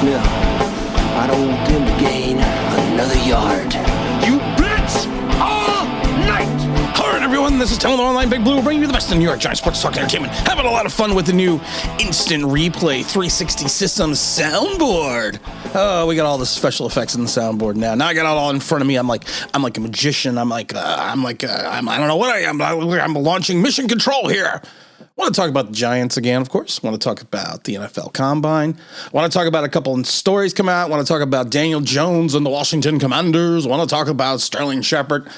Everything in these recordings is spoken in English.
Yeah, I don't intend to gain another yard. You blitz all night! All right, everyone, this is Talent Online Big Blue, bringing you the best in New York Giants sports talk and entertainment. Having a lot of fun with the new Instant Replay 360 System soundboard. Oh, we got all the special effects in the soundboard now. Now I got it all in front of me. I'm like a magician. I don't know what I am. I'm launching mission control here. I want to talk about the Giants again, of course. I want to talk about the NFL Combine. I want to talk about a couple of stories come out. I want to talk about Daniel Jones and the Washington Commanders. I want to talk about Sterling Shepard.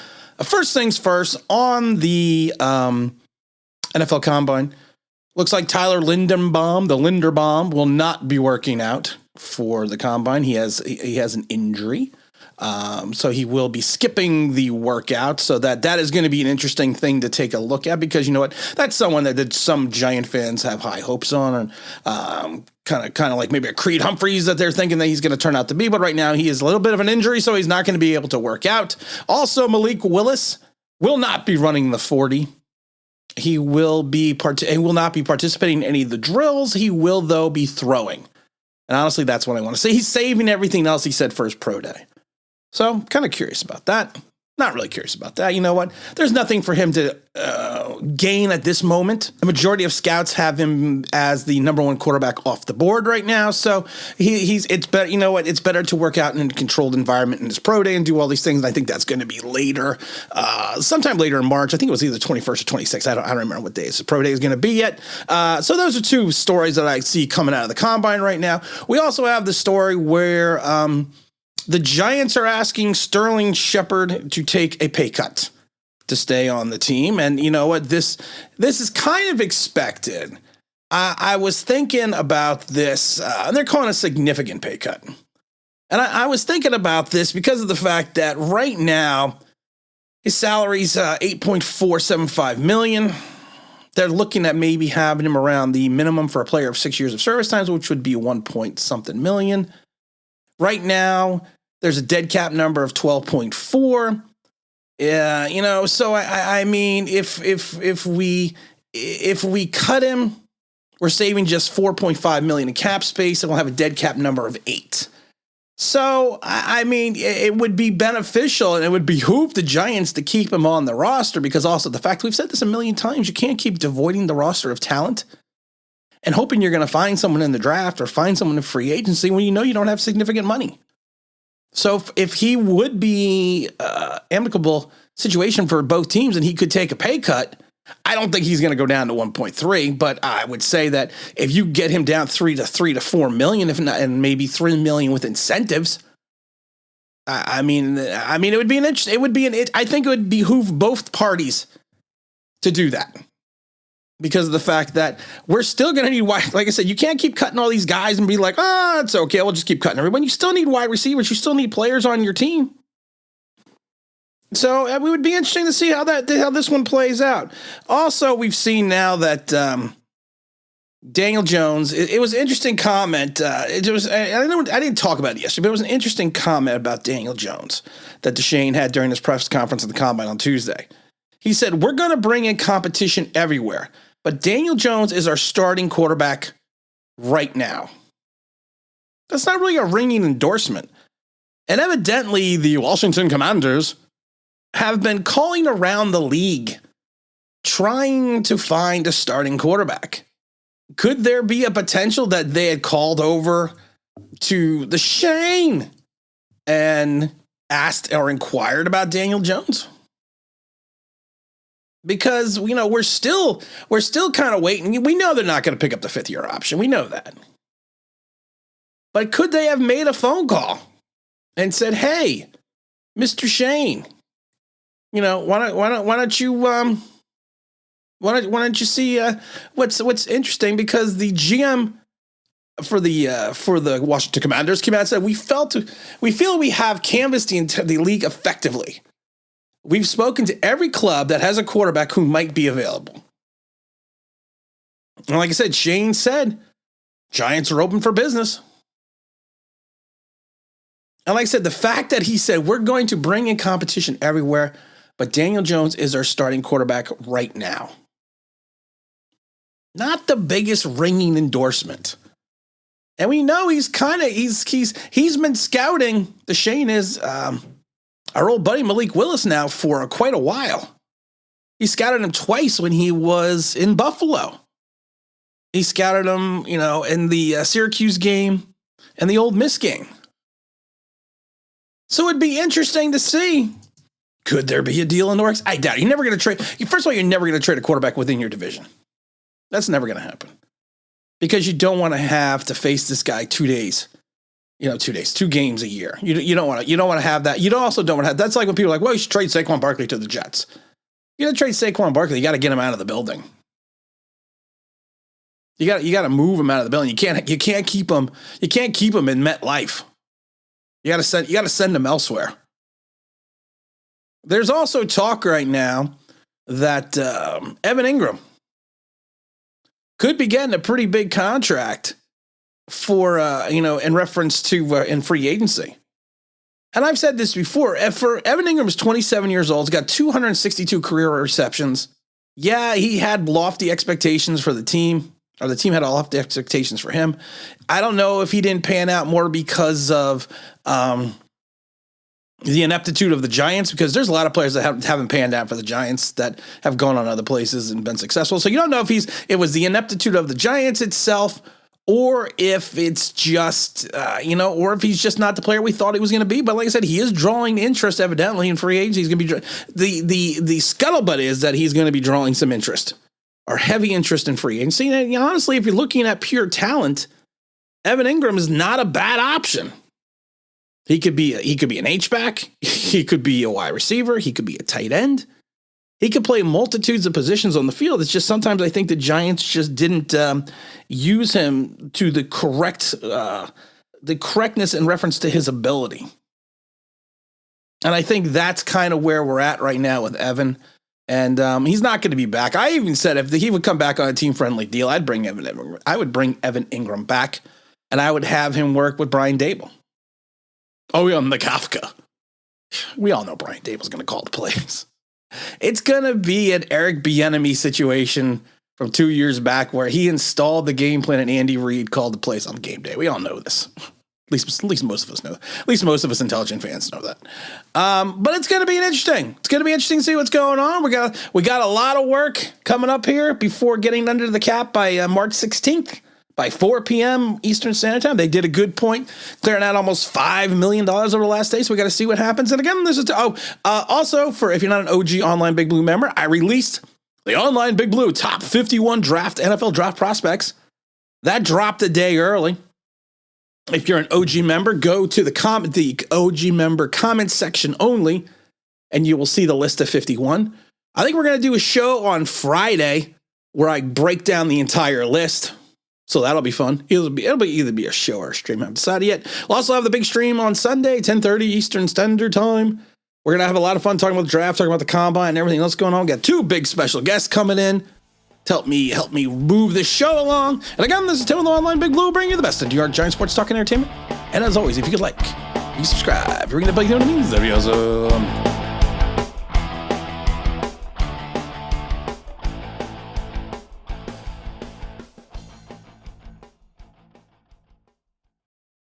First things first, on the NFL Combine, looks like Tyler Linderbaum will not be working out for the Combine. He has an injury. So he will be skipping the workout. So that is going to be an interesting thing to take a look at, because you know what? That's someone that some Giant fans have high hopes on, and kind of like maybe a Creed Humphreys that they're thinking that he's going to turn out to be. But right now he is a little bit of an injury, so he's not going to be able to work out. Also, Malik Willis will not be running the 40. He will not be participating in any of the drills. He will, though, be throwing. And honestly, that's what I want to say. He's saving everything else he said for his pro day. So I'm kind of curious about that. Not really curious about that. You know what? There's nothing for him to gain at this moment. The majority of scouts have him as the number one quarterback off the board right now. So it's better. You know what? It's better to work out in a controlled environment in his pro day and do all these things. I think that's going to be later, sometime later in March. I think it was either 21st or 26th. I don't remember what day his pro day is going to be yet. So those are two stories that I see coming out of the Combine right now. We also have the story where the Giants are asking Sterling Shepard to take a pay cut to stay on the team. And you know what? This is kind of expected. I was thinking about this, and they're calling a significant pay cut. And I was thinking about this because of the fact that right now his salary's $8.475 million. They're looking at maybe having him around the minimum for a player of 6 years of service times, which would be 1 point something million. Right now, there's a dead cap number of 12.4. Yeah, you know, so I mean, if we cut him, we're saving just 4.5 million in cap space, and we'll have a dead cap number of 8. So I mean, it would be beneficial, and it would behoove the Giants to keep him on the roster, because also the fact, we've said this a million times, you can't keep devoiding the roster of talent and hoping you're going to find someone in the draft or find someone in free agency when you know you don't have significant money. So if he would be amicable situation for both teams and he could take a pay cut, I don't think he's going to go down to 1.3, but I would say that if you get him down 3 to 4 million, if not, and maybe 3 million with incentives, I mean, it would be I think it would behoove both parties to do that, because of the fact that we're still going to need wide. Like I said, you can't keep cutting all these guys and be like, it's okay, we'll just keep cutting everyone. You still need wide receivers. You still need players on your team. So it would be interesting to see how this one plays out. Also, we've seen now that Daniel Jones. It was an interesting comment. I didn't talk about it yesterday, but it was an interesting comment about Daniel Jones that Deshane had during his press conference at the Combine on Tuesday. He said, "We're going to bring in competition everywhere, but Daniel Jones is our starting quarterback right now." That's not really a ringing endorsement. And evidently, the Washington Commanders have been calling around the league trying to find a starting quarterback. Could there be a potential that they had called over to the Shane and asked or inquired about Daniel Jones? Because, you know, we're still kind of waiting. We know they're not going to pick up the 5th-year option. We know that. But could they have made a phone call and said, "Hey, Mr. Shane, you know, why don't you see what's interesting?" Because the GM for the Washington Commanders came out and said, we feel we have canvassed the league effectively. We've spoken to every club that has a quarterback who might be available. And like I said, Shane said, Giants are open for business. And like I said, the fact that he said, we're going to bring in competition everywhere, but Daniel Jones is our starting quarterback right now. Not the biggest ringing endorsement. And we know he's been scouting. The Shane is our old buddy Malik Willis now for quite a while. He scouted him twice when he was in Buffalo. He scouted him, in the Syracuse game and the Ole Miss game. So it'd be interesting to see. Could there be a deal in the works? I doubt it. You're never going to trade. First of all, you're never going to trade a quarterback within your division. That's never going to happen. Because you don't want to have to face this guy 2 days. 2 games a year. You don't want to have that. You also don't want to have. That's like when people are like, well, you should trade Saquon Barkley to the Jets. You got to trade Saquon Barkley. You got to get him out of the building. You got to move him out of the building. You can't keep him. You can't keep him in MetLife. You got to send him elsewhere. There's also talk right now that Evan Ingram could be getting a pretty big contract for in reference to in free agency. And I've said this before. For Evan Ingram is 27 years old. He's got 262 career receptions. Yeah, he had lofty expectations for the team. Or the team had lofty expectations for him. I don't know if he didn't pan out more because of the ineptitude of the Giants, because there's a lot of players that haven't panned out for the Giants that have gone on other places and been successful. So you don't know if it was the ineptitude of the Giants itself, or if it's just, or if he's just not the player we thought he was going to be. But like I said, he is drawing interest evidently in free agency. He's going to be the scuttlebutt is that he's going to be drawing some interest, or heavy interest in free agency. And honestly, if you're looking at pure talent, Evan Ingram is not a bad option. He could be an H-back. He could be a wide receiver. He could be a tight end. He could play multitudes of positions on the field. It's just sometimes I think the Giants just didn't use him to the correctness in reference to his ability. And I think that's kind of where we're at right now with Evan. And he's not going to be back. I even said if he would come back on a team-friendly deal, I would bring Evan Ingram back, and I would have him work with Brian Daboll. Oh, yeah, the Kafka. We all know Brian Daboll's going to call the plays. It's going to be an Eric Bieniemy situation from 2 years back where he installed the game plan and Andy Reid called the plays on game day. We all know this. At least most of us know. At least most of us intelligent fans know that. But it's going to be interesting. It's going to be interesting to see what's going on. We got a lot of work coming up here before getting under the cap by March 16th. By 4 p.m. Eastern Standard Time. They did a good point, clearing out almost $5 million over the last day, so we got to see what happens. And again, this is also, for if you're not an OG Online Big Blue member, I released the Online Big Blue Top 51 NFL Draft Prospects. That dropped a day early. If you're an OG member, go to the OG member comment section only, and you will see the list of 51. I think we're going to do a show on Friday where I break down the entire list. So that'll be fun. It'll either be a show or a stream. I haven't decided yet. We'll also have the big stream on Sunday, 10:30 Eastern Standard Time. We're going to have a lot of fun talking about the draft, talking about the combine and everything else going on. We got 2 big special guests coming in to help me move this show along. And again, this is Tim with the Online Big Blue, bringing you the best of New York Giants sports talk and entertainment. And as always, if you could you subscribe, ring the bell, you know what I mean? That'd be awesome.